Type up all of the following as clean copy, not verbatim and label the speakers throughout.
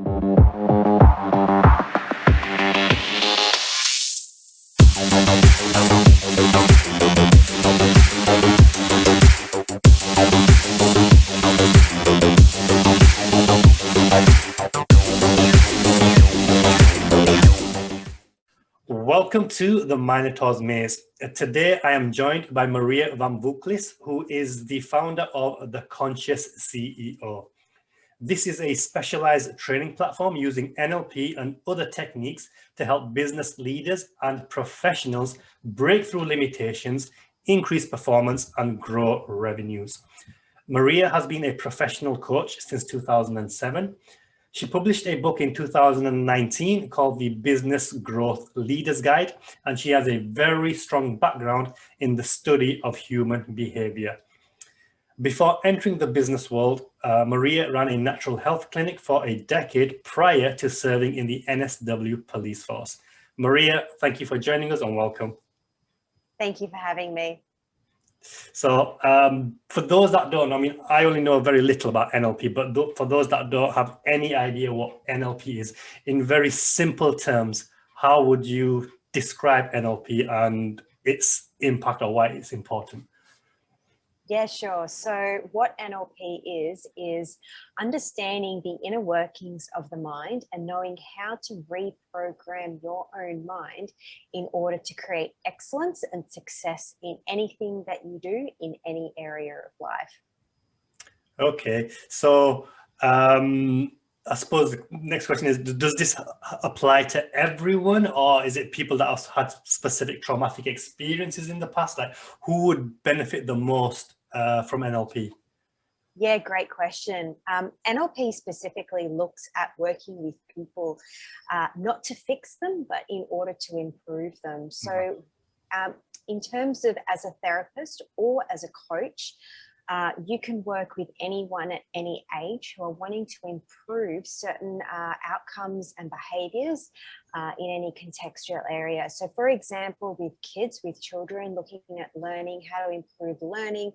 Speaker 1: Welcome to the Minotaur's Maze. Today I am joined by Maria Vamvouklis, who is the founder of The Conscious CEO. This is a specialized training platform using NLP and other techniques to help business leaders and professionals break through limitations, increase performance, and grow revenues. Maria has been a professional coach since 2007. She published a book in 2019 called The Business Growth Leader's Guide, and she has a very strong background in the study of human behavior. Before entering the business world, Maria ran a natural health clinic for a decade prior to serving in the NSW Police Force. Maria, thank you for joining us and welcome.
Speaker 2: Thank you for having me.
Speaker 1: So for those that don't know, I mean, I only know very little about NLP, but for those that don't have any idea what NLP is, in very simple terms, how would you describe NLP and its impact or why it's important?
Speaker 2: Yeah, sure. So what NLP is understanding the inner workings of the mind and knowing how to reprogram your own mind in order to create excellence and success in anything that you do in any area of life.
Speaker 1: Okay, so I suppose the next question is, does this apply to everyone, or is it people that have had specific traumatic experiences in the past? Like, who would benefit the most from NLP?
Speaker 2: Yeah, great question. NLP specifically looks at working with people not to fix them, but in order to improve them. So in terms of as a therapist or as a coach, you can work with anyone at any age who are wanting to improve certain outcomes and behaviours in any contextual area. So for example, with kids, with children, looking at learning, how to improve learning,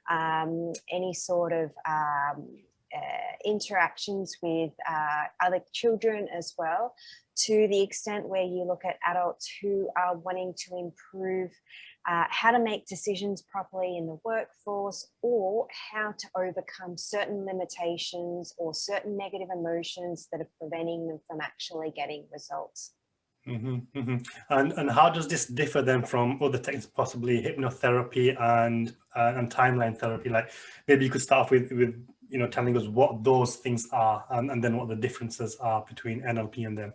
Speaker 2: any sort of interactions with other children as well, to the extent where you look at adults who are wanting to improve how to make decisions properly in the workforce, or how to overcome certain limitations or certain negative emotions that are preventing them from actually getting results.
Speaker 1: And how does this differ then from other techniques, possibly hypnotherapy and timeline therapy? Like, maybe you could start off with you know, telling us what those things are, and then what the differences are between NLP and them.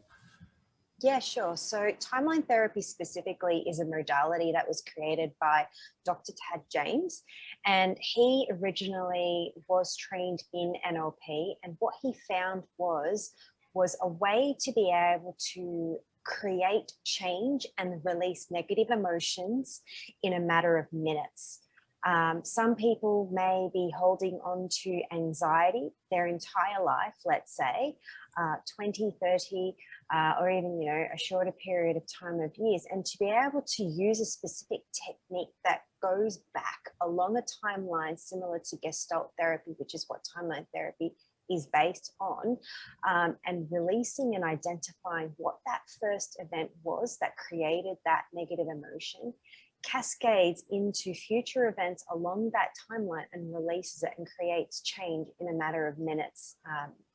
Speaker 2: Yeah, sure. So timeline therapy specifically is a modality that was created by Dr. Tad James, and he originally was trained in NLP, and what he found was a way to be able to create change and release negative emotions in a matter of minutes. Some people may be holding on to anxiety their entire life, let's say 20, 30, or even, you know, a shorter period of time of years. And to be able to use a specific technique that goes back along a timeline similar to Gestalt therapy, which is what timeline therapy is based on, and releasing and identifying what that first event was that created that negative emotion, cascades into future events along that timeline and releases it and creates change in a matter of minutes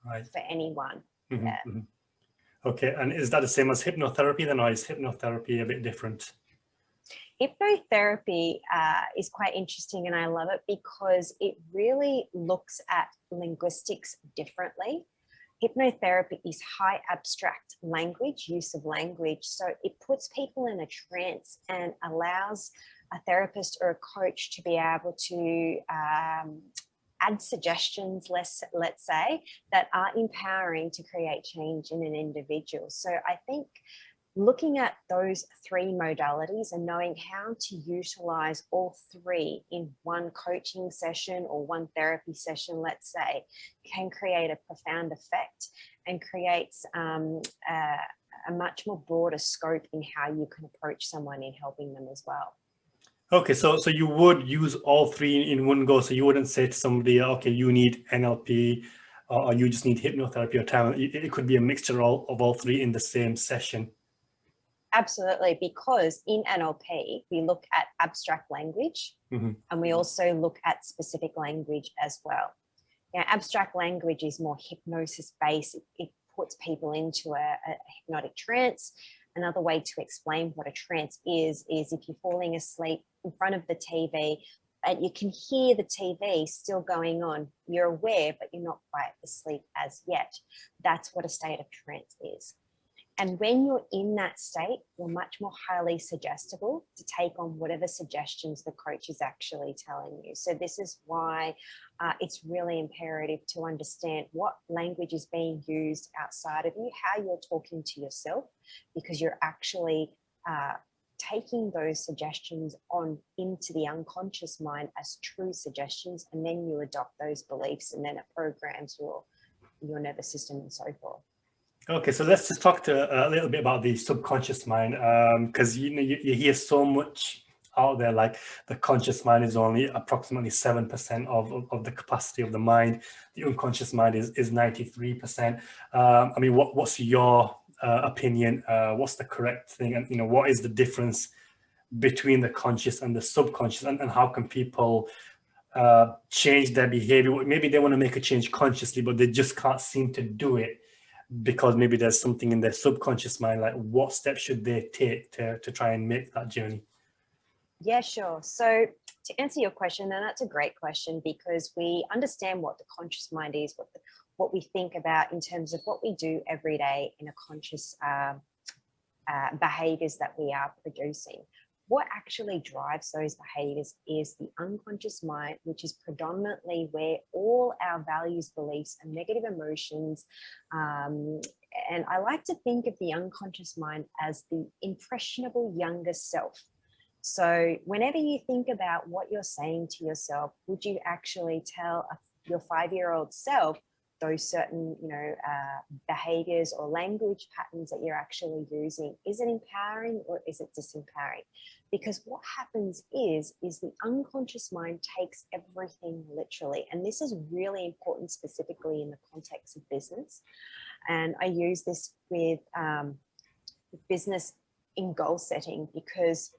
Speaker 2: for anyone.
Speaker 1: Okay, and is that the same as hypnotherapy then, or is hypnotherapy a bit different?
Speaker 2: Hypnotherapy is quite interesting, and I love it because it really looks at linguistics differently. Hypnotherapy is high abstract language, use of language. So it puts people in a trance and allows a therapist or a coach to be able to add suggestions, let's say, that are empowering to create change in an individual. So I think looking at those three modalities and knowing how to utilize all three in one coaching session or one therapy session, let's say, can create a profound effect and creates a much more broader scope in how you can approach someone in helping them as well.
Speaker 1: Okay, so you would use all three in one go. So you wouldn't say to somebody, okay, you need NLP or you just need hypnotherapy or time. It could be a mixture of all three in the same session.
Speaker 2: Absolutely, because in NLP, we look at abstract language and we also look at specific language as well. Now, abstract language is more hypnosis based. It puts people into a hypnotic trance. Another way to explain what a trance is if you're falling asleep in front of the TV and you can hear the TV still going on. You're aware, but you're not quite asleep as yet. That's what a state of trance is. And when you're in that state, you're much more highly suggestible to take on whatever suggestions the coach is actually telling you. So this is why it's really imperative to understand what language is being used outside of you, how you're talking to yourself, because you're actually taking those suggestions on into the unconscious mind as true suggestions, and then you adopt those beliefs, and then it programs your nervous system and so forth.
Speaker 1: Okay, so let's just talk a little bit about the subconscious mind, because you hear so much out there, like the conscious mind is only approximately 7% of the capacity of the mind. The unconscious mind is 93%. I mean, what's your opinion? What's the correct thing? And what is the difference between the conscious and the subconscious, and how can people change their behavior? Maybe they want to make a change consciously, but they just can't seem to do it because maybe there's something in their subconscious mind. Like, what steps should they take to try and make that journey?
Speaker 2: Yeah, sure. So to answer your question, and that's a great question, because we understand what the conscious mind is, what we think about in terms of what we do every day in a conscious behaviors that we are producing. What actually drives those behaviors is the unconscious mind, which is predominantly where all our values, beliefs, and negative emotions, and I like to think of the unconscious mind as the impressionable younger self. So whenever you think about what you're saying to yourself, would you actually tell your 5-year-old self those certain, behaviors or language patterns that you're actually using? Is it empowering or is it disempowering? Because what happens is the unconscious mind takes everything literally. And this is really important, specifically in the context of business. And I use this with business in goal setting, because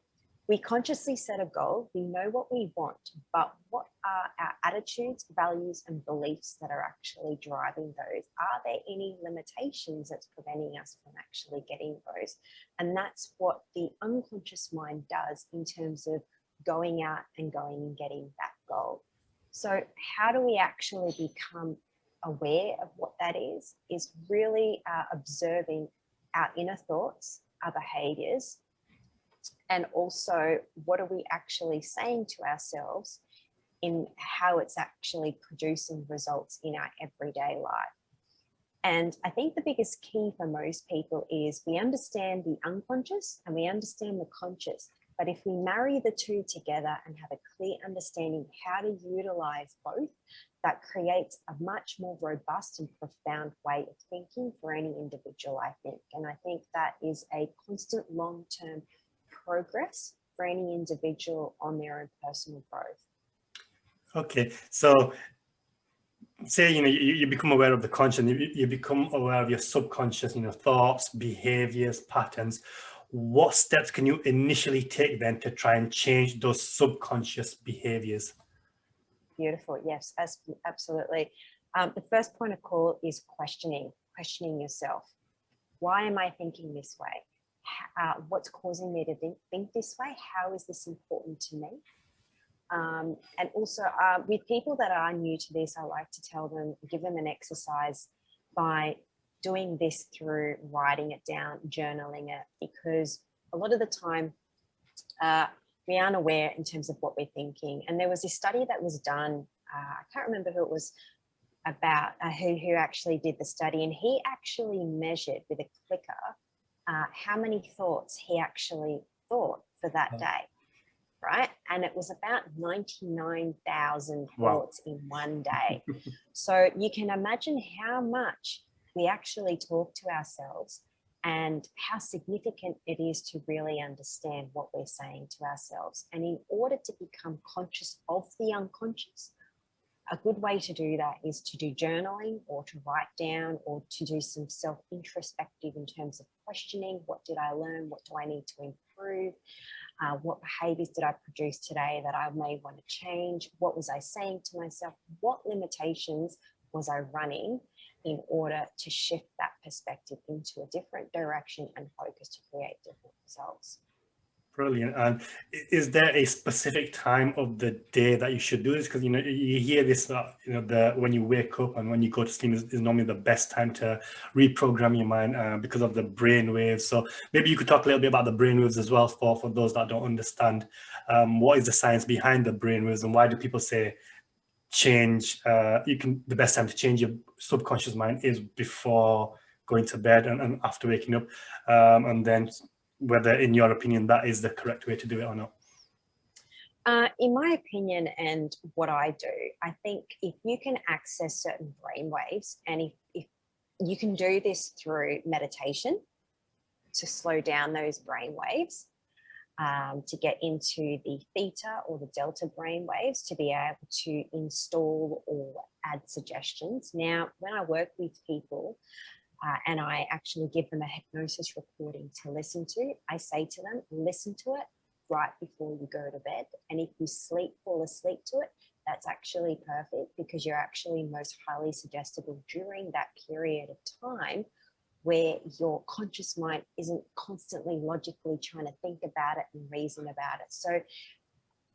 Speaker 2: we consciously set a goal, we know what we want, but what are our attitudes, values, and beliefs that are actually driving those? Are there any limitations that's preventing us from actually getting those? And that's what the unconscious mind does in terms of going out and getting that goal. So how do we actually become aware of what that is really observing our inner thoughts, our behaviors, and also what are we actually saying to ourselves in how it's actually producing results in our everyday life. And I think the biggest key for most people is we understand the unconscious and we understand the conscious, but if we marry the two together and have a clear understanding how to utilize both, that creates a much more robust and profound way of thinking for any individual, I think. And I think that is a constant long-term progress for any individual on their own personal growth.
Speaker 1: Okay, so say you become aware of the conscious, you become aware of your subconscious, thoughts, behaviors, patterns. What steps can you initially take then to try and change those subconscious behaviors?
Speaker 2: Beautiful. Yes, absolutely. The first point of call is questioning yourself. Why am I thinking this way? What's causing me to think this way? How is this important to me? And also with people that are new to this, I like to give them an exercise by doing this through writing it down, journaling it, because a lot of the time we aren't aware in terms of what we're thinking. And there was this study that was done, I can't remember who it was about, who actually did the study, and he actually measured with a clicker how many thoughts he actually thought for that day, right? And it was about 99,000 thoughts in one day. So you can imagine how much we actually talk to ourselves and how significant it is to really understand what we're saying to ourselves. And in order to become conscious of the unconscious, A good way to do that is to do journaling or to write down or to do some self-introspective in terms of questioning. What did I learn? What do I need to improve? What behaviors did I produce today that I may want to change? What was I saying to myself? What limitations was I running in order to shift that perspective into a different direction and focus to create different results?
Speaker 1: Brilliant. And is there a specific time of the day that you should do this? Because, you know, you hear this, you know, when you wake up and when you go to sleep is normally the best time to reprogram your mind because of the brain waves. So maybe you could talk a little bit about the brain waves as well for those that don't understand. What is the science behind the brain waves, and why do people say the best time to change your subconscious mind is before going to bed and after waking up, and then whether in your opinion that is the correct way to do it or not?
Speaker 2: In my opinion, and what I do, I think if you can access certain brain waves, and if you can do this through meditation to slow down those brain waves, to get into the theta or the delta brain waves, to be able to install or add suggestions. Now, when I work with people and I actually give them a hypnosis recording to listen to, I say to them, listen to it right before you go to bed. And if you fall asleep to it, that's actually perfect, because you're actually most highly suggestible during that period of time where your conscious mind isn't constantly logically trying to think about it and reason about it. So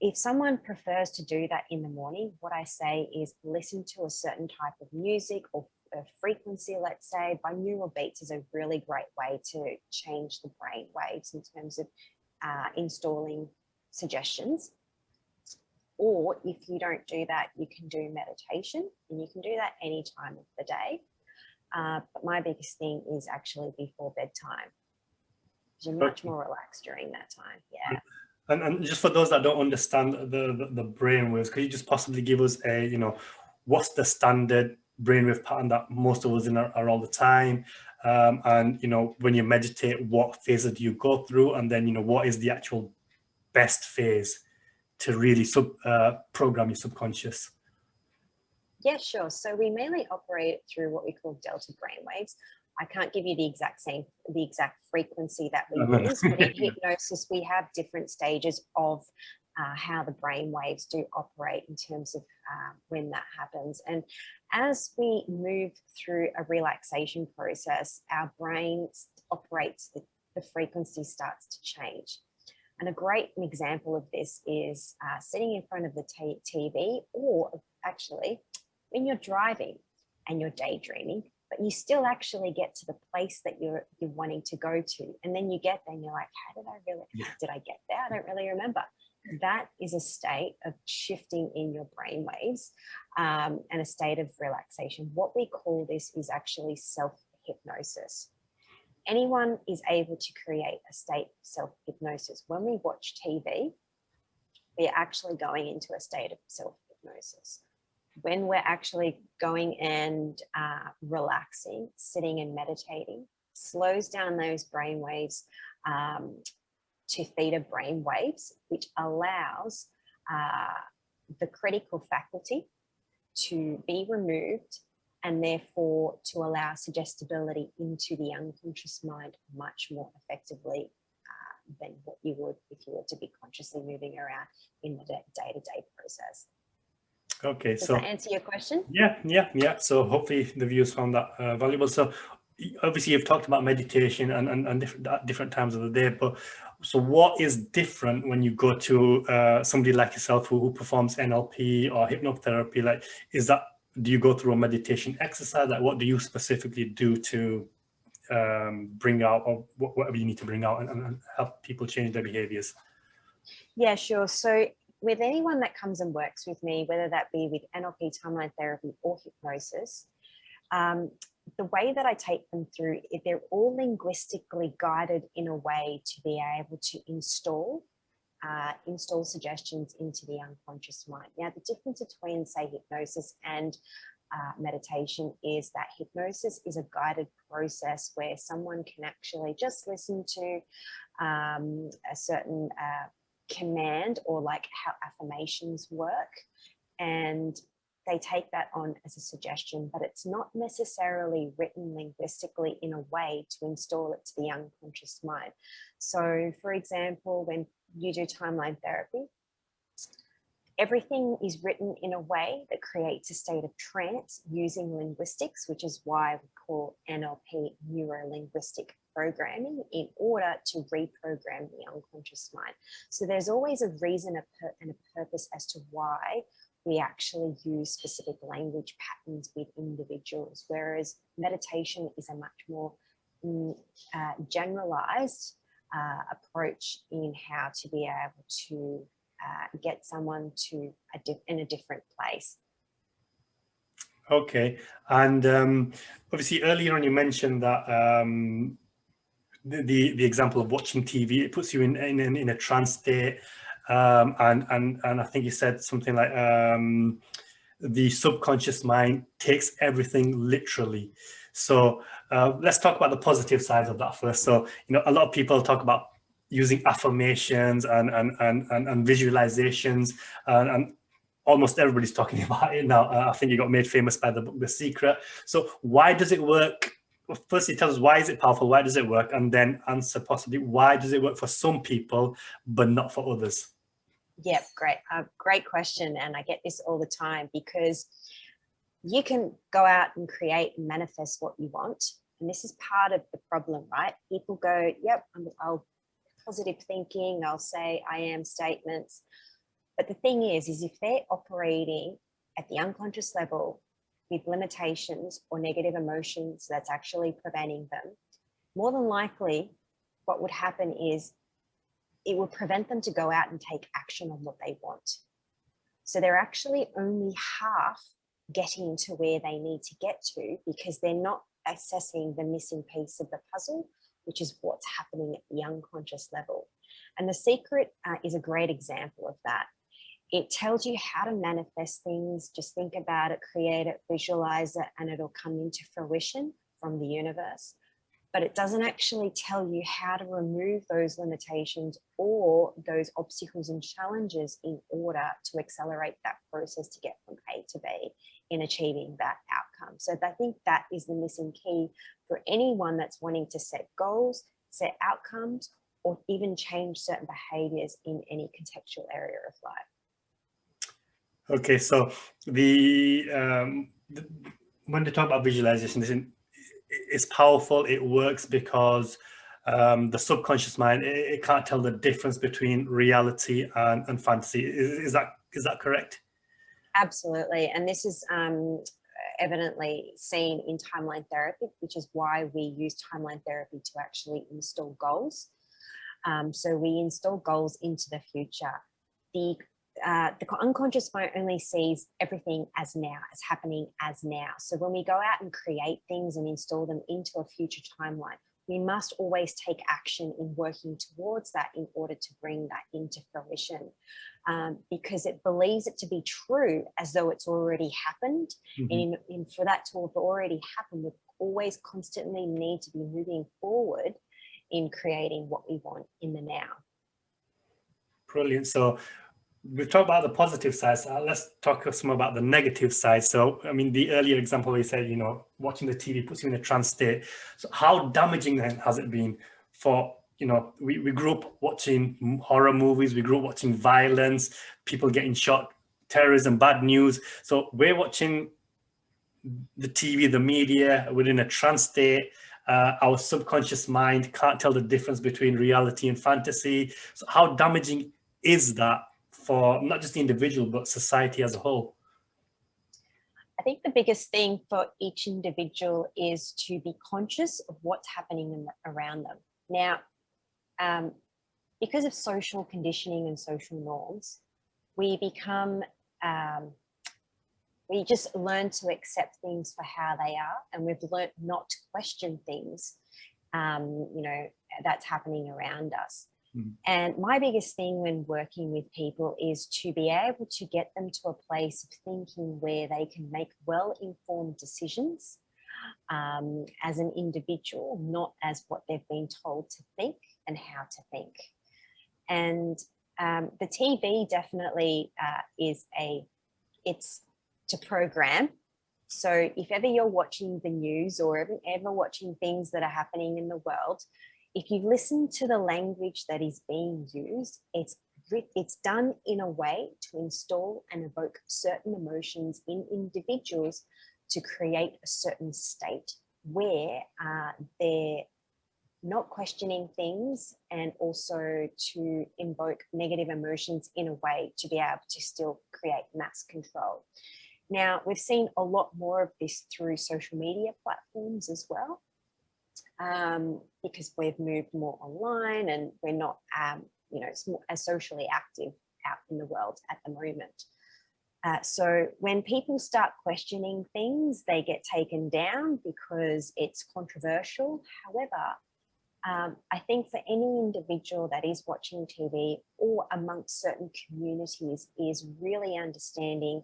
Speaker 2: if someone prefers to do that in the morning, what I say is listen to a certain type of music or a frequency, let's say. Binaural beats is a really great way to change the brain waves in terms of installing suggestions. Or if you don't do that, you can do meditation, and you can do that any time of the day. But my biggest thing is actually before bedtime, because you're much more relaxed during that time. Yeah.
Speaker 1: And just for those that don't understand the brain waves, could you just possibly give us a, you know, what's the standard brainwave pattern that most of us in are all the time? And, you know, when you meditate, what phases do you go through? And then, you know, what is the actual best phase to really program your subconscious?
Speaker 2: Yeah, sure. So we mainly operate through what we call delta brainwaves. I can't give you the exact frequency that we use, but in hypnosis, we have different stages of how the brain waves do operate in terms of when that happens. And as we move through a relaxation process, our brain operates, the frequency starts to change. And a great example of this is sitting in front of the TV, or actually when you're driving and you're daydreaming, but you still actually get to the place that you're wanting to go to. And then you get there and you're like, how did I get there? I don't really remember. That is a state of shifting in your brain waves and a state of relaxation. What we call this is actually self-hypnosis. Anyone is able to create a state of self-hypnosis. When we watch TV, we're actually going into a state of self-hypnosis. When we're actually going and relaxing, sitting and meditating, slows down those brain waves to theta brain waves, which allows the critical faculty to be removed, and therefore to allow suggestibility into the unconscious mind much more effectively than what you would if you were to be consciously moving around in the day-to-day process.
Speaker 1: Okay,
Speaker 2: Does
Speaker 1: so
Speaker 2: that answer your question?
Speaker 1: Yeah. So hopefully the viewers found that valuable. So obviously you've talked about meditation and different times of the day, but so what is different when you go to somebody like yourself who performs NLP or hypnotherapy? Like, do you go through a meditation exercise? Like, what do you specifically do to bring out, or whatever you need to bring out and help people change their behaviors?
Speaker 2: Yeah, sure. So with anyone that comes and works with me, whether that be with NLP, timeline therapy, or hypnosis, the way that I take them through, they're all linguistically guided in a way to be able to install suggestions into the unconscious mind. Now, the difference between, say, hypnosis and meditation is that hypnosis is a guided process where someone can actually just listen to a certain command, or like how affirmations work, and they take that on as a suggestion, but it's not necessarily written linguistically in a way to install it to the unconscious mind. So for example, when you do timeline therapy, everything is written in a way that creates a state of trance using linguistics, which is why we call NLP neuro-linguistic programming, in order to reprogram the unconscious mind. So there's always a reason and a purpose as to why we actually use specific language patterns with individuals, whereas meditation is a much more generalized approach in how to be able to get someone to in a different place.
Speaker 1: Okay, and obviously earlier on you mentioned that the example of watching TV, it puts you in a trance state, and I think you said something like the subconscious mind takes everything literally. So let's talk about the positive sides of that first. So a lot of people talk about using affirmations and visualizations, and almost everybody's talking about it now. I think it got made famous by the book The Secret. So why does it work? Well, firstly, tell us, why is it powerful? Why does it work? And then answer possibly, why does it work for some people but not for others?
Speaker 2: Yep, great. Great question. And I get this all the time, because you can go out and create and manifest what you want. And this is part of the problem, right? People go, yep, I'll positive thinking, I'll say I am statements. But the thing is if they're operating at the unconscious level with limitations or negative emotions that's actually preventing them, more than likely what would happen is it will prevent them to go out and take action on what they want. So they're actually only half getting to where they need to get to, because they're not assessing the missing piece of the puzzle, which is what's happening at the unconscious level. And The Secret is a great example of that. It tells you how to manifest things. Just think about it, create it, visualize it, and it'll come into fruition from the universe. But it doesn't actually tell you how to remove those limitations or those obstacles and challenges in order to accelerate that process to get from A to B in achieving that outcome. So I think that is the missing key for anyone that's wanting to set goals, set outcomes, or even change certain behaviors in any contextual area of life.
Speaker 1: Okay, so when they talk about visualization, it's powerful. It works because the subconscious mind, it can't tell the difference between reality and fantasy. Is that correct?
Speaker 2: Absolutely, and this is evidently seen in timeline therapy, which is why we use timeline therapy to actually install goals. So we install goals into the future. The unconscious mind only sees everything as now, as happening as now. So when we go out and create things and install them into a future timeline, we must always take action in working towards that in order to bring that into fruition, because it believes it to be true as though it's already happened. Mm-hmm. And for that to have already happened, we always constantly need to be moving forward in creating what we want in the now.
Speaker 1: Brilliant. So we've talked about the positive side. So let's talk some about the negative side. So, I mean, the earlier example we said, watching the TV puts you in a trance state. So how damaging then has it been for, we grew up watching horror movies, we grew up watching violence, people getting shot, terrorism, bad news. So we're watching the TV, the media, we're in a trance state. Our subconscious mind can't tell the difference between reality and fantasy. So how damaging is that for not just the individual, but society as a whole?
Speaker 2: I think the biggest thing for each individual is to be conscious of what's happening around them. Now, because of social conditioning and social norms, we become, we just learn to accept things for how they are, and we've learned not to question things, that's happening around us. And my biggest thing when working with people is to be able to get them to a place of thinking where they can make well-informed decisions as an individual, not as what they've been told to think and how to think. And the TV definitely it's to program. So if ever you're watching the news or ever watching things that are happening in the world, if you listen to the language that is being used, it's done in a way to install and evoke certain emotions in individuals to create a certain state where they're not questioning things, and also to invoke negative emotions in a way to be able to still create mass control. Now, we've seen a lot more of this through social media platforms as well, because we've moved more online and we're not, as socially active out in the world at the moment. So when people start questioning things, they get taken down because it's controversial. However, I think for any individual that is watching TV or amongst certain communities is really understanding,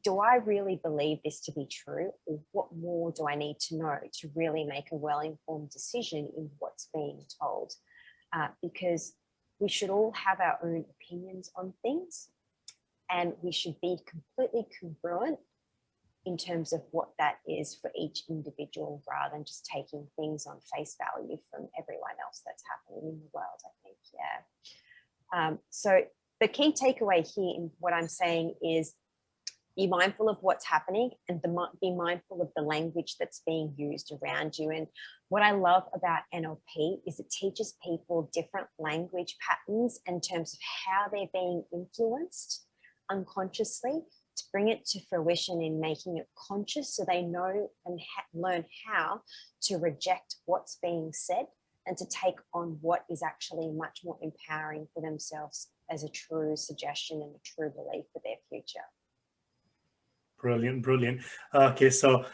Speaker 2: do I really believe this to be true, or what more do I need to know to really make a well-informed decision in what's being told? Because we should all have our own opinions on things, and we should be completely congruent in terms of what that is for each individual, rather than just taking things on face value from everyone else that's happening in the world, I think, yeah. So the key takeaway here in what I'm saying is be mindful of what's happening and be mindful of the language that's being used around you. And what I love about NLP is it teaches people different language patterns in terms of how they're being influenced unconsciously, to bring it to fruition in making it conscious, so they know and learn how to reject what's being said and to take on what is actually much more empowering for themselves as a true suggestion and a true belief for their future.
Speaker 1: Brilliant, brilliant. Okay, so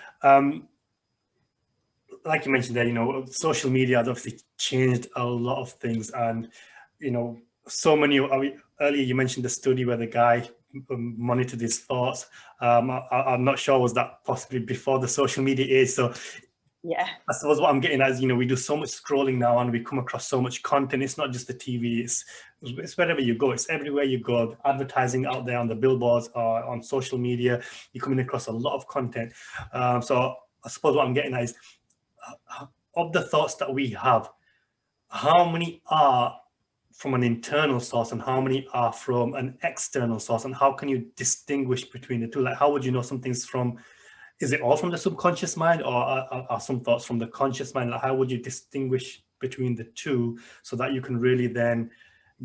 Speaker 1: like you mentioned there, social media has obviously changed a lot of things, and so many. Earlier you mentioned the study where the guy monitored his thoughts. I'm not sure, was that possibly before the social media age? So
Speaker 2: yeah,
Speaker 1: I suppose what I'm getting at is, we do so much scrolling now and we come across so much content. It's not just the TV, it's wherever you go, it's everywhere you go, advertising out there on the billboards or on social media, you're coming across a lot of content. So I suppose what I'm getting at is, of the thoughts that we have, how many are from an internal source and how many are from an external source, and how can you distinguish between the two? Like, how would you know something's from, is it all from the subconscious mind, or are some thoughts from the conscious mind? Like, how would you distinguish between the two so that you can really then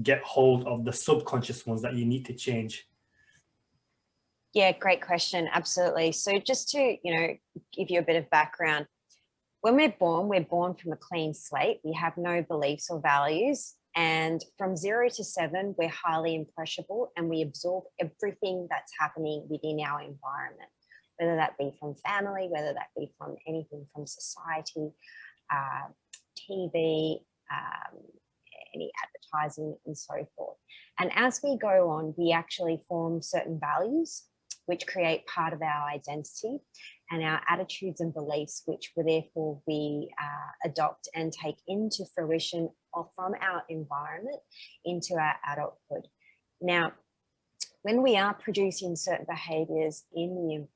Speaker 1: get hold of the subconscious ones that you need to change?
Speaker 2: Yeah, great question. Absolutely. So just to, give you a bit of background, when we're born from a clean slate. We have no beliefs or values. And from 0 to 7, we're highly impressionable and we absorb everything that's happening within our environment, whether that be from family, whether that be from anything from society, TV, any advertising and so forth. And as we go on, we actually form certain values which create part of our identity, and our attitudes and beliefs, which therefore we adopt and take into fruition or from our environment into our adulthood. Now, when we are producing certain behaviours in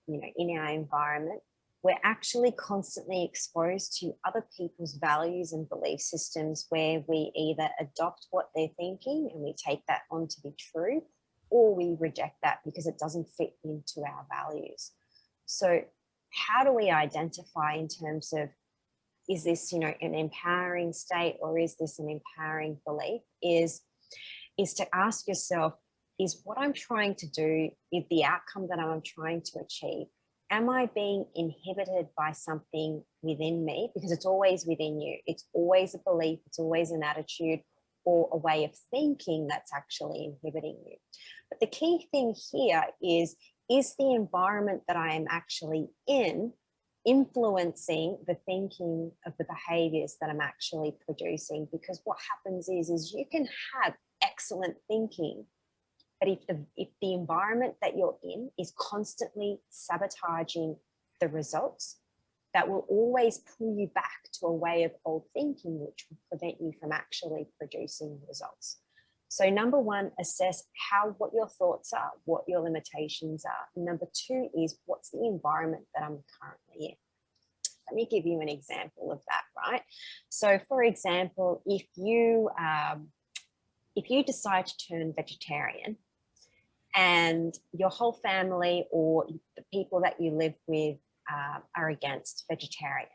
Speaker 2: our environment, we're actually constantly exposed to other people's values and belief systems, where we either adopt what they're thinking and we take that on to be true, or we reject that because it doesn't fit into our values. So how do we identify in terms of, is this, an empowering state, or is this an empowering belief? Is to ask yourself, is what I'm trying to do, is the outcome that I'm trying to achieve, am I being inhibited by something within me? Because it's always within you. It's always a belief, it's always an attitude or a way of thinking that's actually inhibiting you. But the key thing here is the environment that I am actually in influencing the thinking of the behaviors that I'm actually producing? Because what happens is you can have excellent thinking, but if the environment that you're in is constantly sabotaging the results, that will always pull you back to a way of old thinking, which will prevent you from actually producing results. So number one, assess what your thoughts are, what your limitations are. Number two is, what's the environment that I'm currently in? Let me give you an example of that, right? So for example, if you decide to turn vegetarian and your whole family or the people that you live with are against vegetarian,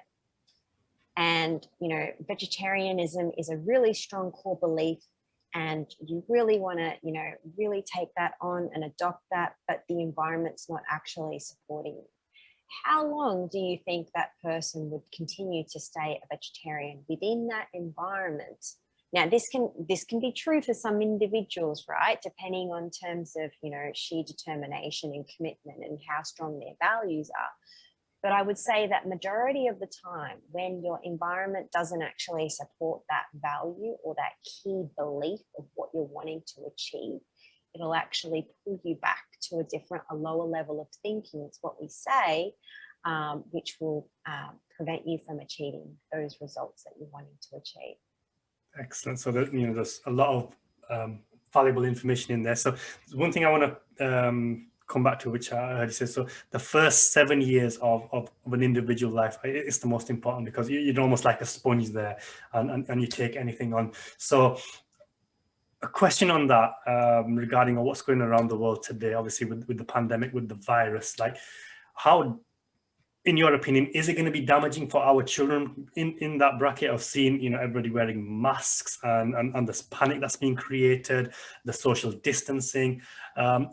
Speaker 2: and vegetarianism is a really strong core belief, and you really want to really take that on and adopt that, but the environment's not actually supporting you, how long do you think that person would continue to stay a vegetarian within that environment? Now, this can be true for some individuals, right? Depending on terms of, sheer determination and commitment and how strong their values are. But I would say that majority of the time, when your environment doesn't actually support that value or that key belief of what you're wanting to achieve, it'll actually pull you back to a lower level of thinking. It's what we say, which will prevent you from achieving those results that you're wanting to achieve.
Speaker 1: Excellent. So that, there's a lot of valuable information in there. So one thing I want to come back to, which I heard you say, so the first 7 years of an individual life is the most important, because you're almost like a sponge there, and you take anything on. So a question on that regarding what's going around the world today, obviously with the pandemic, with the virus, like how, in your opinion, is it going to be damaging for our children in that bracket of seeing, everybody wearing masks and this panic that's being created, the social distancing? Are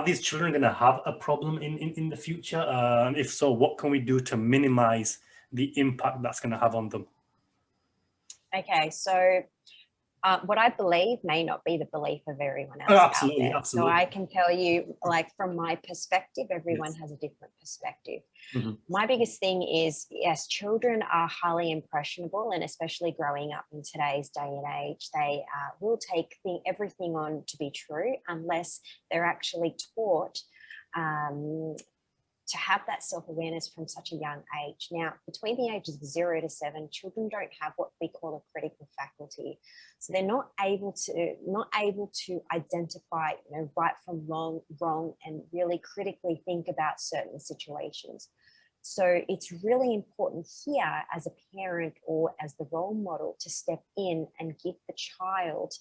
Speaker 1: these children going to have a problem in the future? And if so, what can we do to minimize the impact that's going to have on them?
Speaker 2: Okay, so what I believe may not be the belief of everyone else out there.
Speaker 1: Absolutely.
Speaker 2: So I can tell you, like, from my perspective, everyone has a different perspective. Mm-hmm. My biggest thing is, yes, children are highly impressionable, and especially growing up in today's day and age, they will take everything on to be true unless they're actually taught to have that self-awareness from such a young age. Now, between the ages of 0 to 7, children don't have what we call a critical faculty. So they're not able to identify, right from wrong, and really critically think about certain situations. So it's really important here as a parent or as the role model to step in and give the child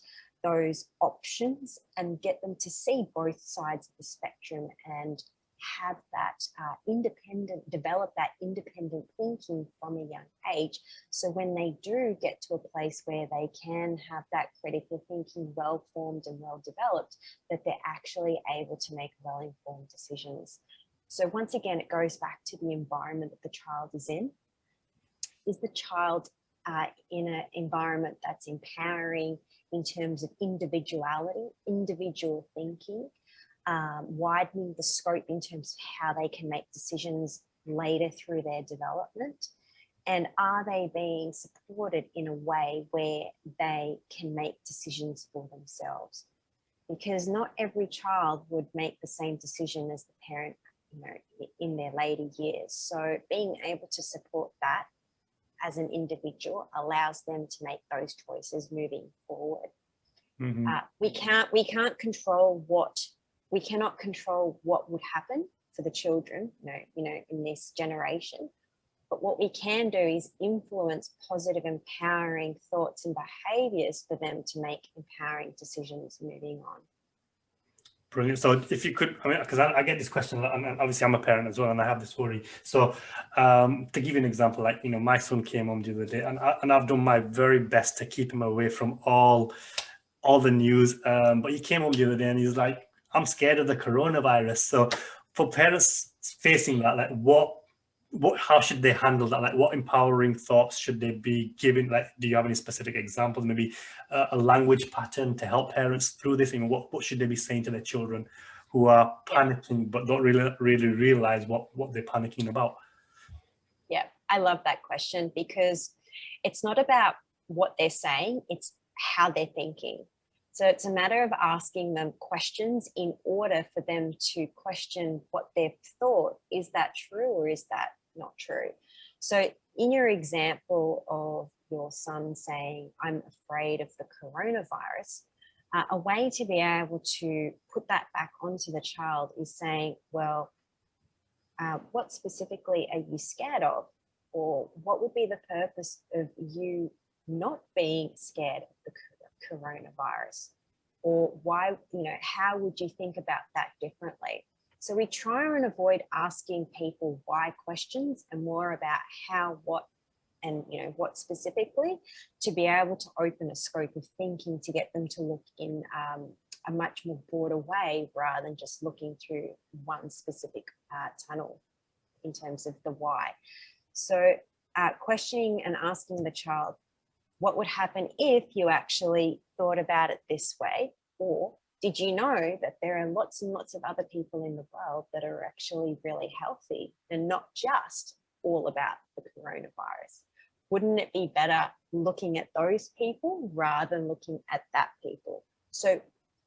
Speaker 2: those options and get them to see both sides of the spectrum and have that develop that independent thinking from a young age. So when they do get to a place where they can have that critical thinking well-formed and well-developed, that they're actually able to make well-informed decisions. So once again, it goes back to the environment that the child is in. Is the child in an environment that's empowering in terms of individuality, individual thinking, widening the scope in terms of how they can make decisions later through their development? And are they being supported in a way where they can make decisions for themselves? Because not every child would make the same decision as the parent, in their later years. So being able to support that as an individual allows them to make those choices moving forward. Mm-hmm. We cannot control what would happen for the children, in this generation. But what we can do is influence positive, empowering thoughts and behaviors for them to make empowering decisions moving on.
Speaker 1: Brilliant. So if you could, because I get this question, and obviously I'm a parent as well, and I have this worry. So to give you an example, like, my son came home the other day, and I've done my very best to keep him away from all the news. But he came home the other day and he's like, I'm scared of the coronavirus. So for parents facing that, like how should they handle that? Like, what empowering thoughts should they be giving? Like, do you have any specific examples, maybe a language pattern to help parents through this? What should they be saying to their children who are panicking but don't really realize what they're panicking about?
Speaker 2: Yeah, I love that question, because it's not about what they're saying, it's how they're thinking. So it's a matter of asking them questions in order for them to question what they've thought. Is that true or is that not true? So in your example of your son saying, I'm afraid of the coronavirus, a way to be able to put that back onto the child is saying, well, what specifically are you scared of? Or what would be the purpose of you not being scared of the coronavirus? Or why, how would you think about that differently? So we try and avoid asking people why questions and more about how, what, and what specifically, to be able to open a scope of thinking to get them to look in a much more broader way rather than just looking through one specific tunnel in terms of the why. So questioning and asking the child, what would happen if you actually thought about it this way? Or did you know that there are lots and lots of other people in the world that are actually really healthy and not just all about the coronavirus? Wouldn't it be better looking at those people rather than looking at that people? So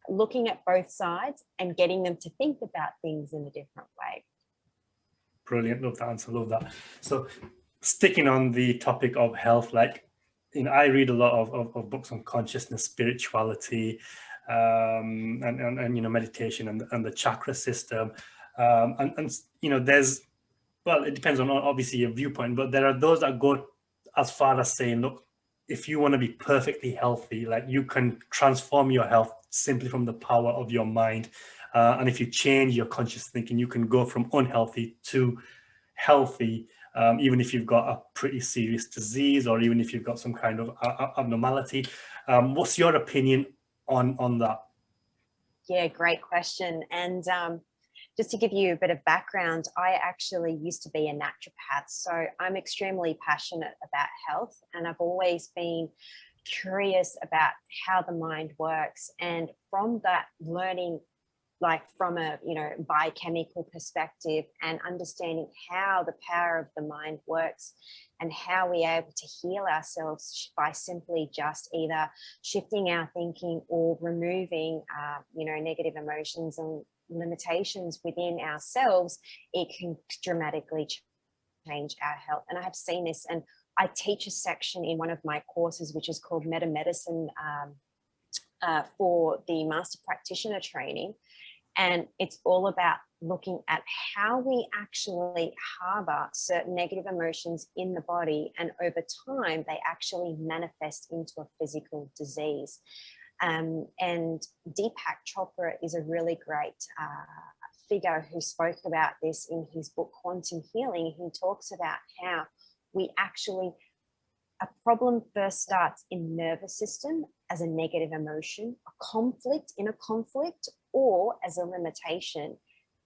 Speaker 2: looking at both sides and getting them to think about things in a different way.
Speaker 1: Brilliant. Love that answer. Love that. So sticking on the topic of health, like, I read a lot of books on consciousness, spirituality, and meditation and the chakra system. And there's, well, it depends on obviously your viewpoint, but there are those that go as far as saying, look, if you want to be perfectly healthy, like, you can transform your health simply from the power of your mind. And if you change your conscious thinking, you can go from unhealthy to healthy, even if you've got a pretty serious disease or even if you've got some kind of abnormality. What's your opinion on that?
Speaker 2: Yeah, great question. And just to give you a bit of background, I actually used to be a naturopath. So I'm extremely passionate about health, and I've always been curious about how the mind works. And from that, learning like from a biochemical perspective and understanding how the power of the mind works and how we're able to heal ourselves by simply just either shifting our thinking or removing negative emotions and limitations within ourselves, it can dramatically change our health. And I have seen this, and I teach a section in one of my courses which is called Meta Medicine for the Master Practitioner training. And it's all about looking at how we actually harbor certain negative emotions in the body, and over time they actually manifest into a physical disease. And Deepak Chopra is a really great figure who spoke about this in his book Quantum Healing. He talks about how we actually, a problem first starts in the nervous system as a negative emotion, a conflict, or as a limitation.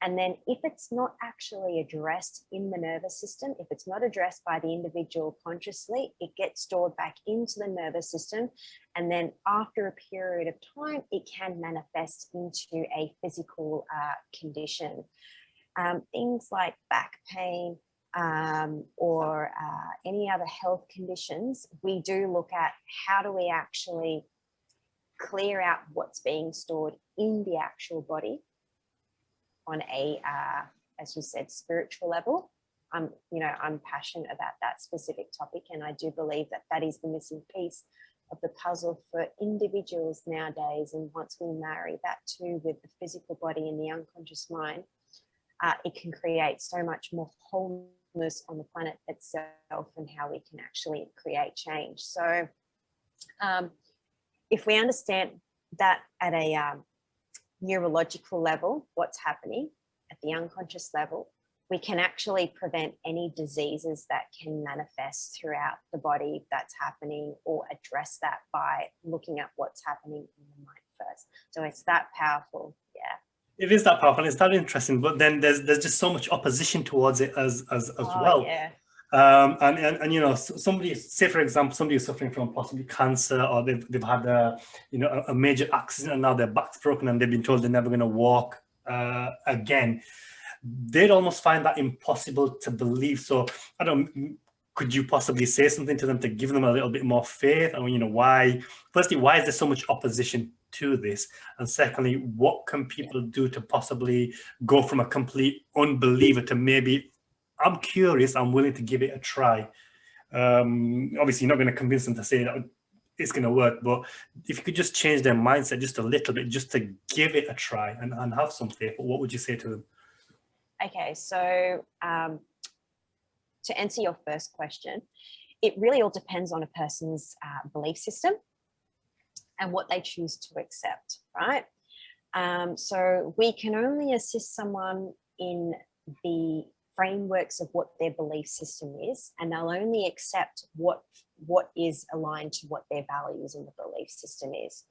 Speaker 2: And then if it's not actually addressed in the nervous system, if it's not addressed by the individual consciously, it gets stored back into the nervous system. And then after a period of time, it can manifest into a physical condition. Things like back pain or any other health conditions, we do look at how do we actually clear out what's being stored in the actual body on a, as you said, spiritual level. I'm passionate about that specific topic, and I do believe that that is the missing piece of the puzzle for individuals nowadays. And once we marry that too with the physical body and the unconscious mind, it can create so much more wholeness on the planet itself and how we can actually create change. So if we understand that at a neurological level, what's happening at the unconscious level, we can actually prevent any diseases that can manifest throughout the body that's happening, or address that by looking at what's happening in the mind first. So it's that powerful. Yeah.
Speaker 1: It is that powerful. It's that interesting, but then there's just so much opposition towards it as well.
Speaker 2: Yeah.
Speaker 1: And somebody, say for example, somebody who's suffering from possibly cancer, or they've had a major accident and now their back's broken and they've been told they're never going to walk again. They'd almost find that impossible to believe. So could you possibly say something to them to give them a little bit more faith? I mean, why is there so much opposition to this? And secondly, what can people do to possibly go from a complete unbeliever to maybe, I'm curious, I'm willing to give it a try? Obviously, you're not going to convince them to say that it's going to work, but if you could just change their mindset just a little bit, just to give it a try and have some faith, what would you say to them?
Speaker 2: Okay, so to answer your first question, it really all depends on a person's belief system and what they choose to accept, right? So we can only assist someone in the frameworks of what their belief system is, and they'll only accept what is aligned to what their values in the belief system is.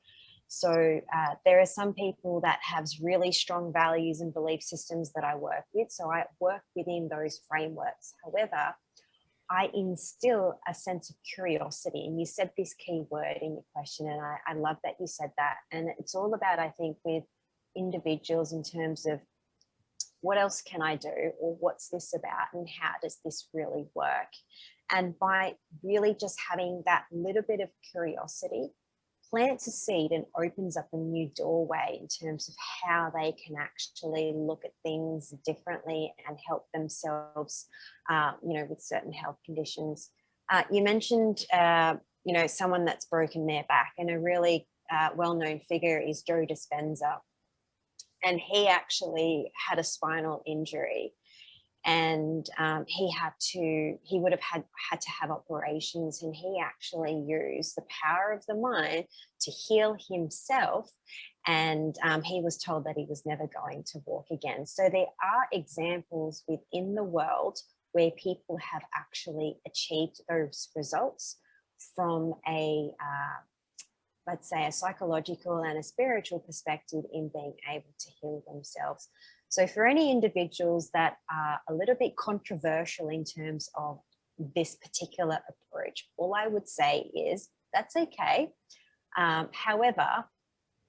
Speaker 2: So there are some people that have really strong values and belief systems that I work with. So I work within those frameworks. However, I instill a sense of curiosity. And you said this key word in your question, and I love that you said that. And it's all about, I think, with individuals in terms of what else can I do, or what's this about, and how does this really work? And by really just having that little bit of curiosity, plants a seed and opens up a new doorway in terms of how they can actually look at things differently and help themselves, with certain health conditions. You mentioned, someone that's broken their back, and a really well-known figure is Joe Dispenza. And he actually had a spinal injury, and he would have had to have operations, and he actually used the power of the mind to heal himself. And he was told that he was never going to walk again. So there are examples within the world where people have actually achieved those results from let's say, a psychological and a spiritual perspective in being able to heal themselves. So for any individuals that are a little bit controversial in terms of this particular approach, all I would say is that's okay. However,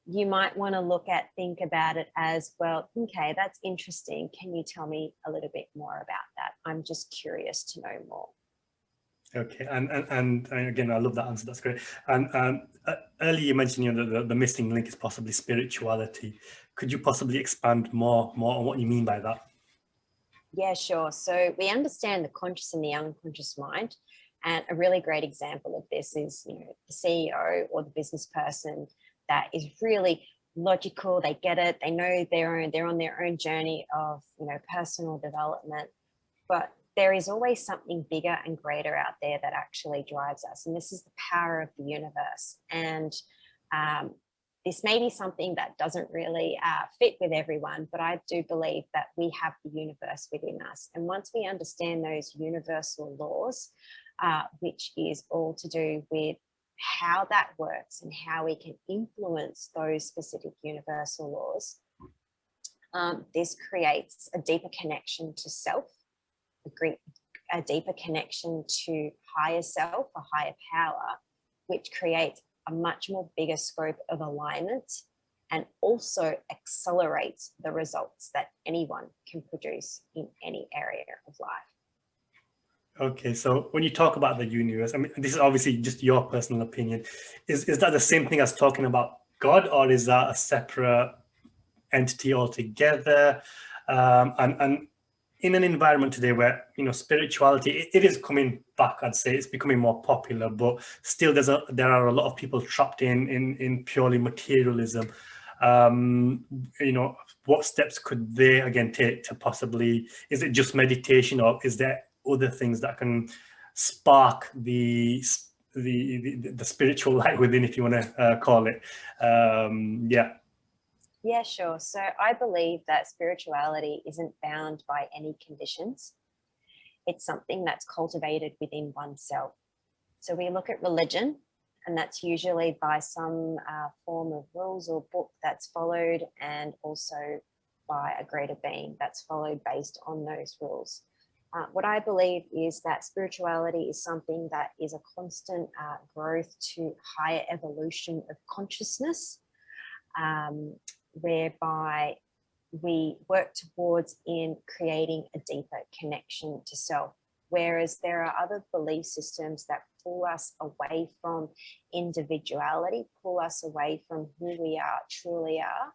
Speaker 2: you might want to think about it as, well, okay, that's interesting. Can you tell me a little bit more about that? I'm just curious to know more.
Speaker 1: Okay, and again, I love that answer. That's great. And earlier you mentioned, the missing link is possibly spirituality. Could you possibly expand more on what you mean by that?
Speaker 2: Yeah, sure. So we understand the conscious and the unconscious mind, and a really great example of this is, the CEO or the business person that is really logical. They get it. They know they're on their own journey of personal development, but there is always something bigger and greater out there that actually drives us. And this is the power of the universe. And this may be something that doesn't really fit with everyone, but I do believe that we have the universe within us. And once we understand those universal laws, which is all to do with how that works and how we can influence those specific universal laws, this creates a deeper connection to self, a deeper connection to higher self, a higher power, which creates a much more bigger scope of alignment, and also accelerates the results that anyone can produce in any area of life.
Speaker 1: Okay, so when you talk about the universe, I mean, this is obviously just your personal opinion. Is that the same thing as talking about God, or is that a separate entity altogether? And in an environment today where spirituality, it is coming back, I'd say it's becoming more popular, but still there are a lot of people trapped in purely materialism. What steps could they again take to possibly, is it just meditation, or is there other things that can spark the spiritual light within, if you want to call it?
Speaker 2: Yeah, sure. So I believe that spirituality isn't bound by any conditions. It's something that's cultivated within oneself. So we look at religion, and that's usually by some form of rules or book that's followed, and also by a greater being that's followed based on those rules. What I believe is that spirituality is something that is a constant growth to higher evolution of consciousness, whereby we work towards in creating a deeper connection to self. Whereas there are other belief systems that pull us away from individuality, pull us away from who we are, truly are,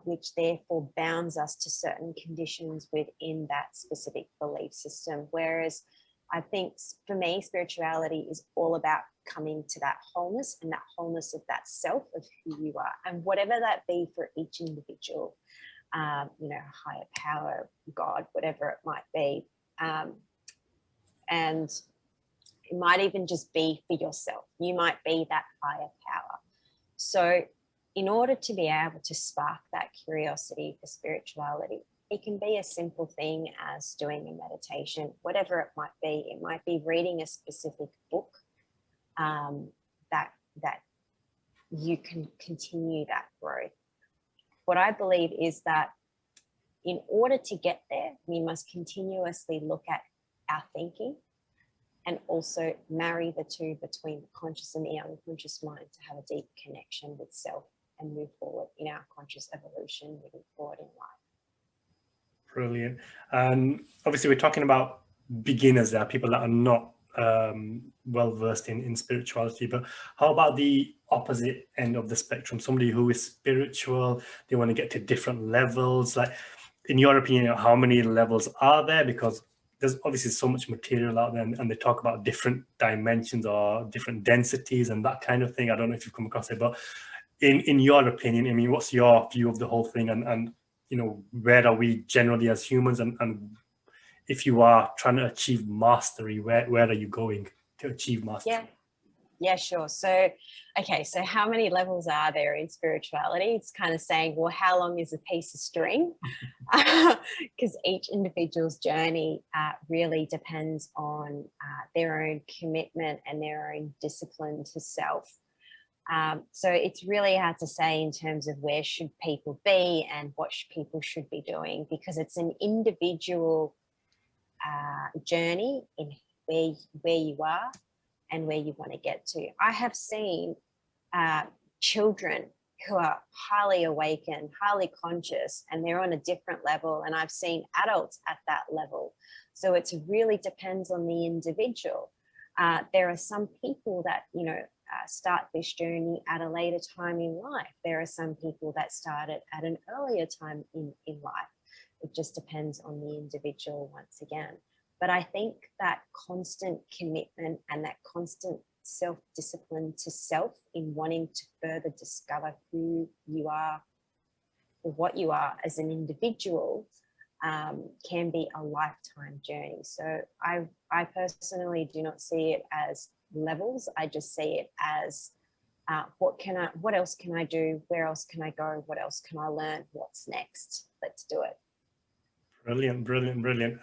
Speaker 2: which therefore bounds us to certain conditions within that specific belief system. Whereas I think for me, spirituality is all about coming to that wholeness, and that wholeness of that self of who you are, and whatever that be for each individual, you know, higher power, God, whatever it might be. And it might even just be for yourself. You might be that higher power. So in order to be able to spark that curiosity for spirituality, it can be a simple thing as doing a meditation, whatever it might be. It might be reading a specific book that you can continue that growth. What I believe is that in order to get there, we must continuously look at our thinking and also marry the two between the conscious and the unconscious mind to have a deep connection with self and move forward in our conscious evolution, moving forward in life.
Speaker 1: Brilliant. And obviously we're talking about beginners there, people that are not well versed in spirituality, but how about the opposite end of the spectrum? Somebody who is spiritual, they want to get to different levels. Like, in your opinion, how many levels are there? Because there's obviously so much material out there, and they talk about different dimensions or different densities and that kind of thing. I don't know if you've come across it, but in your opinion, I mean, what's your view of the whole thing, and you know, where are we generally as humans, and if you are trying to achieve mastery, where are you going to achieve mastery?
Speaker 2: Yeah, sure. So, okay, so how many levels are there in spirituality? It's kind of saying, well, how long is a piece of string? Because each individual's journey really depends on their own commitment and their own discipline to self. So it's really hard to say in terms of where should people be and what people should be doing, because it's an individual journey in where you are and where you want to get to. I have seen children who are highly awakened, highly conscious, and they're on a different level. And I've seen adults at that level. So it really depends on the individual. There are some people that, you know, start this journey at a later time in life. There are some people that start it at an earlier time in life. It just depends on the individual once again. But I think that constant commitment and that constant self-discipline to self in wanting to further discover who you are or what you are as an individual can be a lifetime journey. So I personally do not see it as levels. I just see it as what else can I do? Where else can I go? What else can I learn? What's next? Let's do it.
Speaker 1: Brilliant, brilliant, brilliant.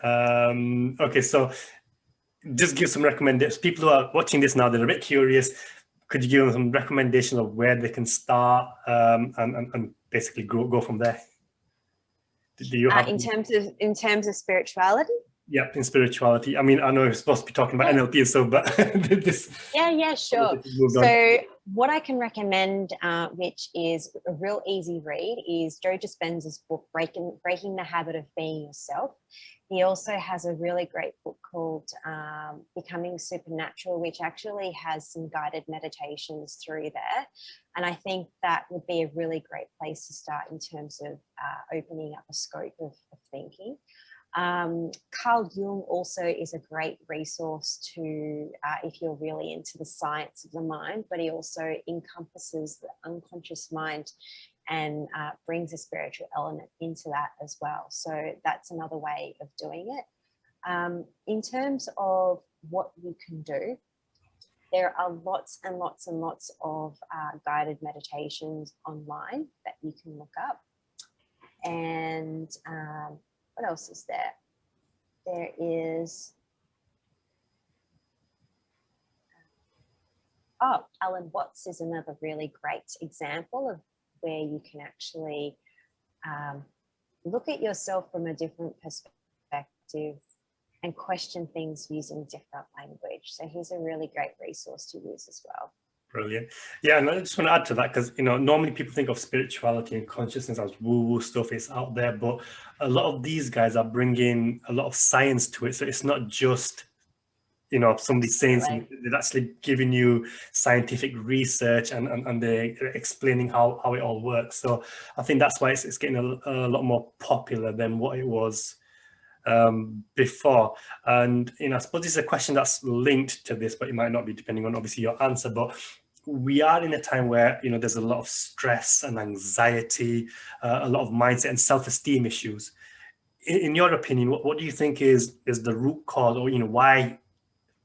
Speaker 1: Okay, so just give some recommendations. People who are watching this now, they're a bit curious. Could you give them some recommendations of where they can start and basically go from there? Do you have
Speaker 2: in terms of spirituality?
Speaker 1: Yeah, in spirituality. I mean, I know you're supposed to be talking about NLP and so, but this.
Speaker 2: Yeah, sure. So what I can recommend, which is a real easy read, is Joe Dispenza's book, Breaking the Habit of Being Yourself. He also has a really great book called Becoming Supernatural, which actually has some guided meditations through there. And I think that would be a really great place to start in terms of opening up a scope of thinking. Carl Jung also is a great resource to if you're really into the science of the mind, but he also encompasses the unconscious mind and brings a spiritual element into that as well. So that's another way of doing it. In terms of what you can do, there are lots and lots and lots of guided meditations online that you can look up. And what else is there? There is, Alan Watts is another really great example of where you can actually look at yourself from a different perspective and question things using different language. So he's a really great resource to use as well.
Speaker 1: Brilliant. Yeah, and I just want to add to that, because, you know, normally people think of spirituality and consciousness as woo-woo stuff. It's out there, but a lot of these guys are bringing a lot of science to it. So it's not just, you know, somebody saying something. They're actually giving you scientific research and they're explaining how it all works. So I think that's why it's getting a lot more popular than what it was before. And, I suppose this is a question that's linked to this, but it might not be, depending on obviously your answer. But we are in a time where, there's a lot of stress and anxiety, a lot of mindset and self-esteem issues. In your opinion, what do you think is the root cause, or, why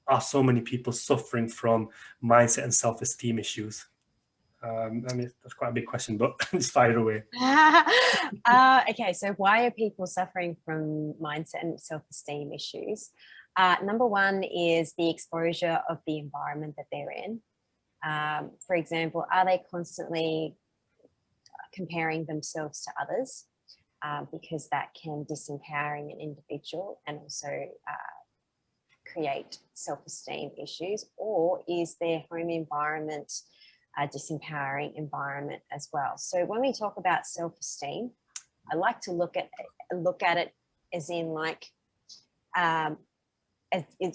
Speaker 1: are so many people suffering from mindset and self-esteem issues? That's quite a big question, but just fire away.
Speaker 2: Okay, so why are people suffering from mindset and self-esteem issues? Number one is the exposure of the environment that they're in. For example, are they constantly comparing themselves to others? Because that can disempowering an individual and also create self-esteem issues. Or is their home environment a disempowering environment as well? So when we talk about self-esteem, I like to look at it as in like as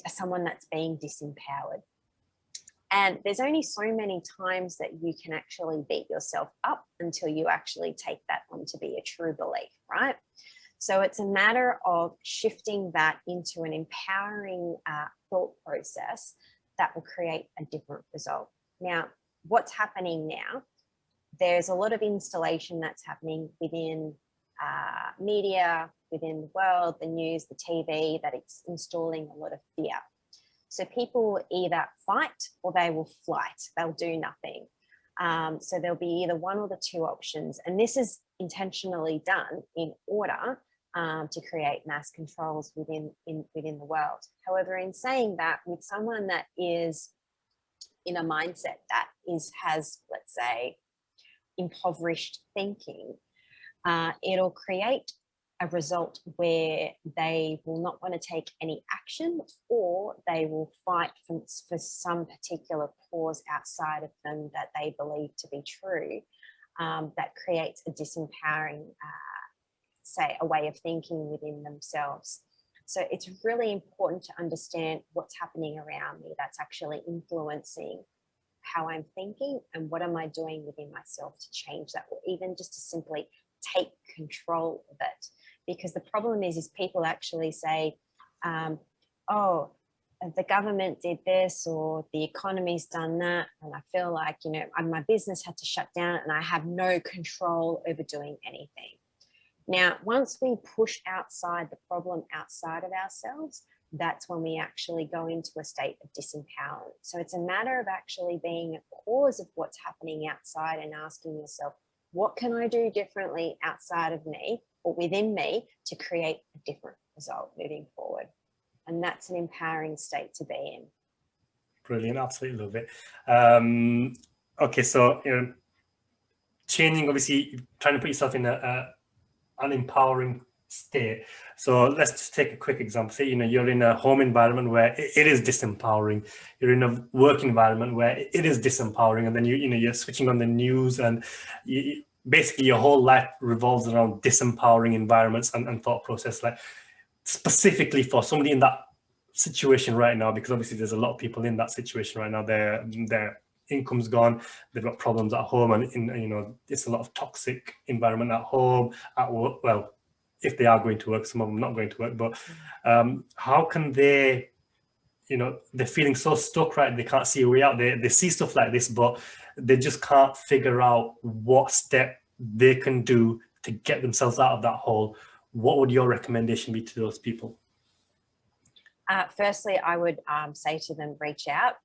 Speaker 2: someone that's being disempowered. And there's only so many times that you can actually beat yourself up until you actually take that on to be a true belief, right? So it's a matter of shifting that into an empowering thought process that will create a different result. Now, what's happening now, there's a lot of installation that's happening within media, within the world, the news, the TV, that it's installing a lot of fear. So people will either fight or they will flight. They'll do nothing. So there'll be either one or the two options. And this is intentionally done in order to create mass controls within the world. However, in saying that, with someone that is in a mindset that has, let's say, impoverished thinking, it'll create a result where they will not want to take any action, or they will fight for some particular cause outside of them that they believe to be true, that creates a disempowering, say, a way of thinking within themselves. So it's really important to understand what's happening around me that's actually influencing how I'm thinking, and what am I doing within myself to change that, or even just to simply take control of it. Because the problem is people actually say, oh, the government did this, or the economy's done that, and I feel like, my business had to shut down and I have no control over doing anything. Now, once we push outside the problem, outside of ourselves, that's when we actually go into a state of disempowerment. So it's a matter of actually being a cause of what's happening outside and asking yourself, what can I do differently outside of me or within me to create a different result moving forward? And that's an empowering state to be in.
Speaker 1: Brilliant. Absolutely love it. Okay, so changing, obviously trying to put yourself in an empowering state. So let's just take a quick example. Say, you're in a home environment where it is disempowering. You're in a work environment where it is disempowering, and then you're switching on the news, and basically your whole life revolves around disempowering environments and thought process. Like specifically for somebody in that situation right now, because obviously there's a lot of people in that situation right now. Their income's gone, they've got problems at home, and it's a lot of toxic environment at home, at work. Well, if they are going to work, some of them not going to work, but how can they, they're feeling so stuck, right? They can't see a way out. They see stuff like this, but they just can't figure out what step they can do to get themselves out of that hole. What would your recommendation be to those people?
Speaker 2: Firstly, I would say to them, reach out,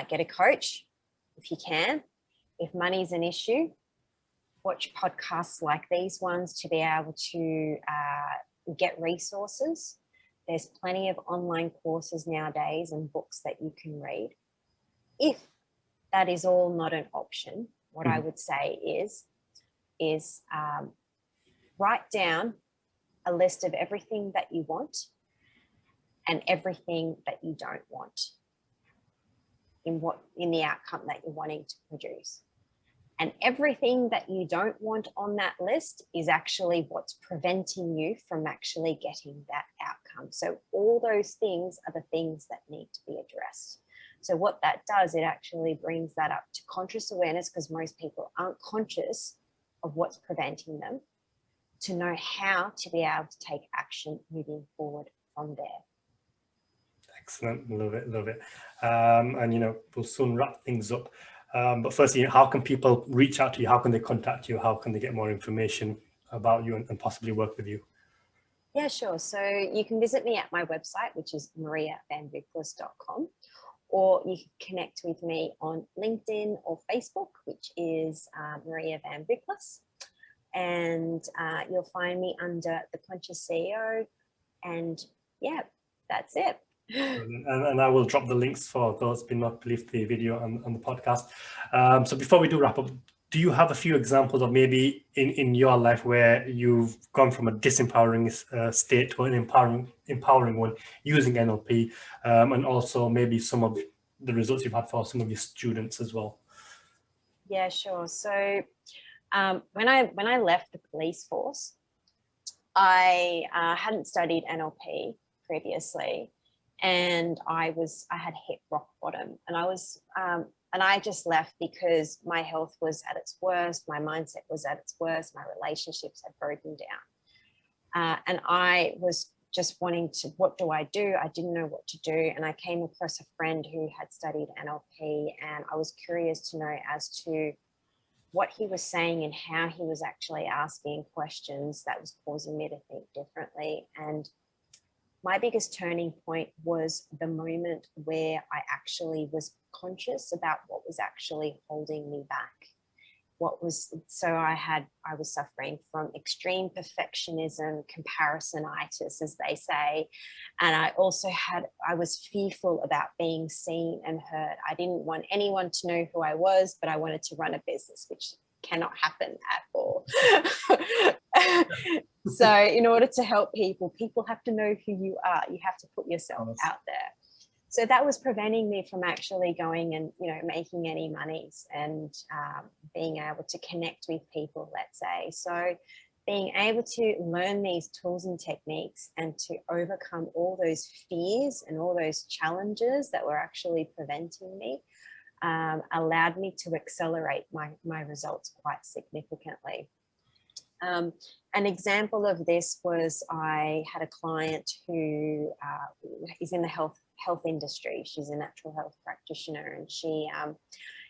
Speaker 2: get a coach if you can. If money's an issue, watch podcasts like these ones to be able to get resources. There's plenty of online courses nowadays and books that you can read. If that is all not an option, what I would say is write down a list of everything that you want and everything that you don't want in the outcome that you're wanting to produce. And everything that you don't want on that list is actually what's preventing you from actually getting that outcome. So all those things are the things that need to be addressed. So what that does, it actually brings that up to conscious awareness, because most people aren't conscious of what's preventing them. to know how to be able to take action moving forward from there.
Speaker 1: Excellent, love it, love it. And you know, we'll soon wrap things up. But firstly, how can people reach out to you? How can they contact you? How can they get more information about you and possibly work with you?
Speaker 2: Yeah, sure. So you can visit me at my website, which is mariavamvouklis.com, or you can connect with me on LinkedIn or Facebook, which is Maria Vamvouklis. And you'll find me under The Conscious CEO. And yeah, that's it.
Speaker 1: And I will drop the links for those below the video on the podcast. So before we do wrap up, do you have a few examples of maybe in your life where you've gone from a disempowering state to an empowering one using NLP, and also maybe some of the results you've had for some of your students as well?
Speaker 2: Yeah, sure. So when I left the police force, I hadn't studied NLP previously, and I had hit rock bottom, and I just left because my health was at its worst, my mindset was at its worst, my relationships had broken down, and I was just wanting to, what do? I didn't know what to do, and I came across a friend who had studied NLP, and I was curious to know as to what he was saying and how he was actually asking questions that was causing me to think differently. And my biggest turning point was the moment where I actually was conscious about what was actually holding me back. I was suffering from extreme perfectionism, comparisonitis, as they say. And I was fearful about being seen and heard. I didn't want anyone to know who I was, but I wanted to run a business, which cannot happen at all. So in order to help people have to know who you are. You have to put yourself out there. So that was preventing me from actually going and, making any monies and being able to connect with people, let's say. So being able to learn these tools and techniques and to overcome all those fears and all those challenges that were actually preventing me allowed me to accelerate my results quite significantly. An example of this was I had a client who is in the health industry. She's a natural health practitioner, and she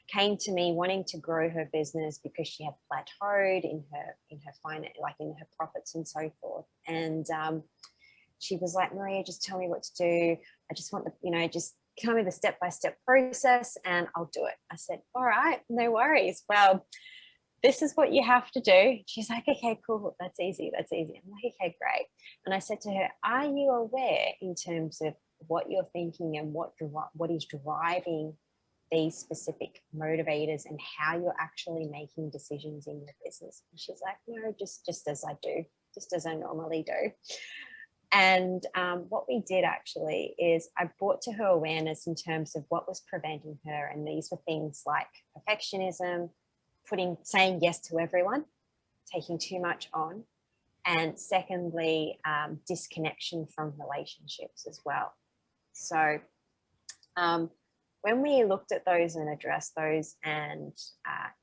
Speaker 2: came to me wanting to grow her business because she had plateaued in her finance, like in her profits and so forth. And she was like, Maria, just tell me what to do. I just want just tell me the step-by-step process and I'll do it. I said, all right, no worries. Well, this is what you have to do. She's like, okay, cool. That's easy. I'm like, okay, great. And I said to her, are you aware in terms of what you're thinking and what is driving these specific motivators and how you're actually making decisions in your business? And she's like, no, just as I do, just as I normally do. And what we did actually is I brought to her awareness in terms of what was preventing her. And these were things like perfectionism, saying yes to everyone, taking too much on, and secondly, disconnection from relationships as well. So when we looked at those and addressed those and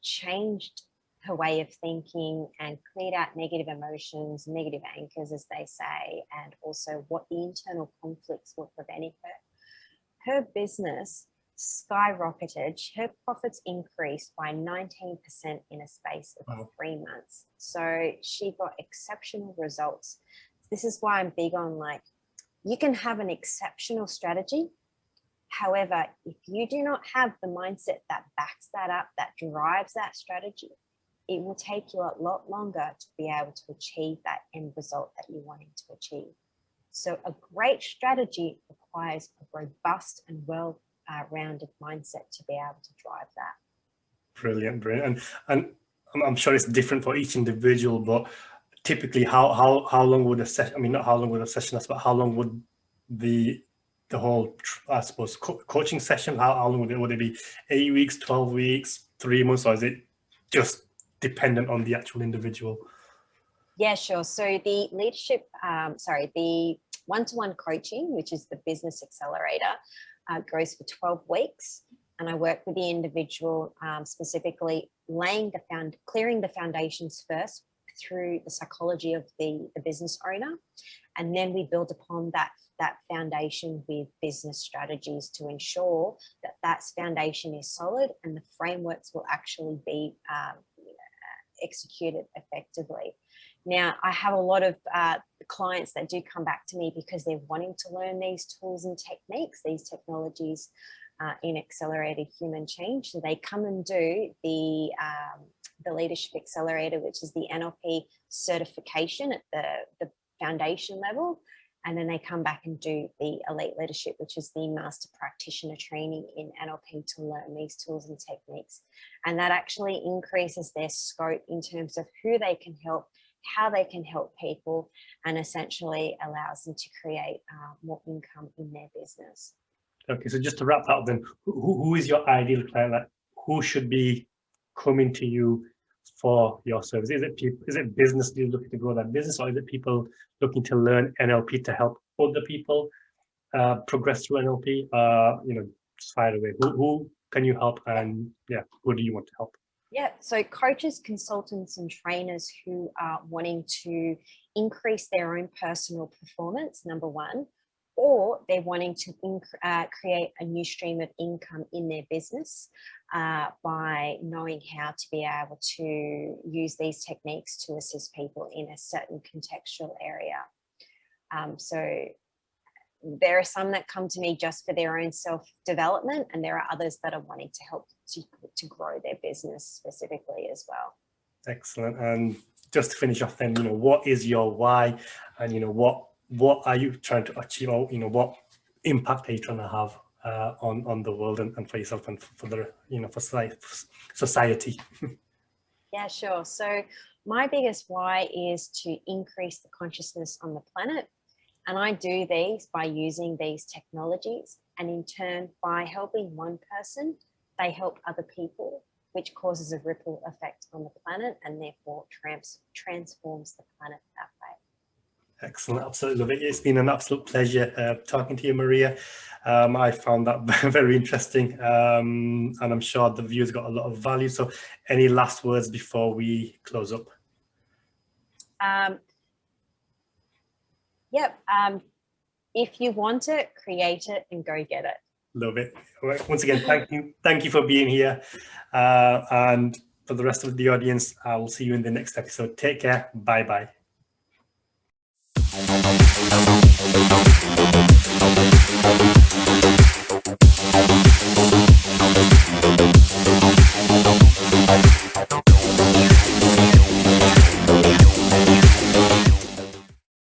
Speaker 2: changed her way of thinking and cleared out negative emotions, negative anchors, as they say, and also what the internal conflicts were preventing her business skyrocketed. Her profits increased by 19% in a space of 3 months. So she got exceptional results. This is why I'm big on, like, you can have an exceptional strategy. However, if you do not have the mindset that backs that up, that drives that strategy, it will take you a lot longer to be able to achieve that end result that you're wanting to achieve. So a great strategy requires a robust and well-rounded mindset to be able to drive that.
Speaker 1: Brilliant. And I'm sure it's different for each individual, but typically how long would a session, I mean, not how long would a session last, but how long would the whole, I suppose, coaching session, how long would it be? 8 weeks, 12 weeks, 3 months, or is it just dependent on the actual individual?
Speaker 2: Yeah, sure. So the the one-to-one coaching, which is the business accelerator, goes for 12 weeks. And I work with the individual specifically clearing the foundations first through the psychology of the business owner. And then we build upon that foundation with business strategies to ensure that foundation is solid and the frameworks will actually be executed effectively. Now, I have a lot of clients that do come back to me because they're wanting to learn these tools and techniques, these technologies in accelerated human change. So they come and do the Leadership Accelerator, which is the NLP certification at the foundation level. And then they come back and do the Elite Leadership, which is the Master Practitioner training in NLP to learn these tools and techniques. And that actually increases their scope in terms of who they can help, how they can help people, and essentially allows them to create more income in their business.
Speaker 1: Okay, so just to wrap that up then, who is your ideal client? Like, who should be coming to you for your service? Is it business leaders looking to grow their business, or is it people looking to learn NLP to help other people progress through NLP? Just fire away. Who can you help, and who do you want to help?
Speaker 2: Yeah, so coaches, consultants, and trainers who are wanting to increase their own personal performance, number one, or they're wanting to create a new stream of income in their business by knowing how to be able to use these techniques to assist people in a certain contextual area. So there are some that come to me just for their own self-development, and there are others that are wanting to help to grow their business specifically as well. Excellent.
Speaker 1: And just to finish off then, what is your why, and what are you trying to achieve, or what impact are you trying to have on the world and for yourself and for the for society?
Speaker 2: Yeah, sure. So my biggest why is to increase the consciousness on the planet, and I do these by using these technologies, and in turn by helping one person, they help other people, which causes a ripple effect on the planet and therefore transforms the planet that way.
Speaker 1: Excellent. Absolutely love it. It's been an absolute pleasure talking to you, Maria. I found that very interesting, and I'm sure the viewers got a lot of value. So any last words before we close up?
Speaker 2: If you want it, create it and go get it.
Speaker 1: Love it. All right. Once again, thank you for being here, and for the rest of the audience, I will see you in the next episode. Take care. Bye bye.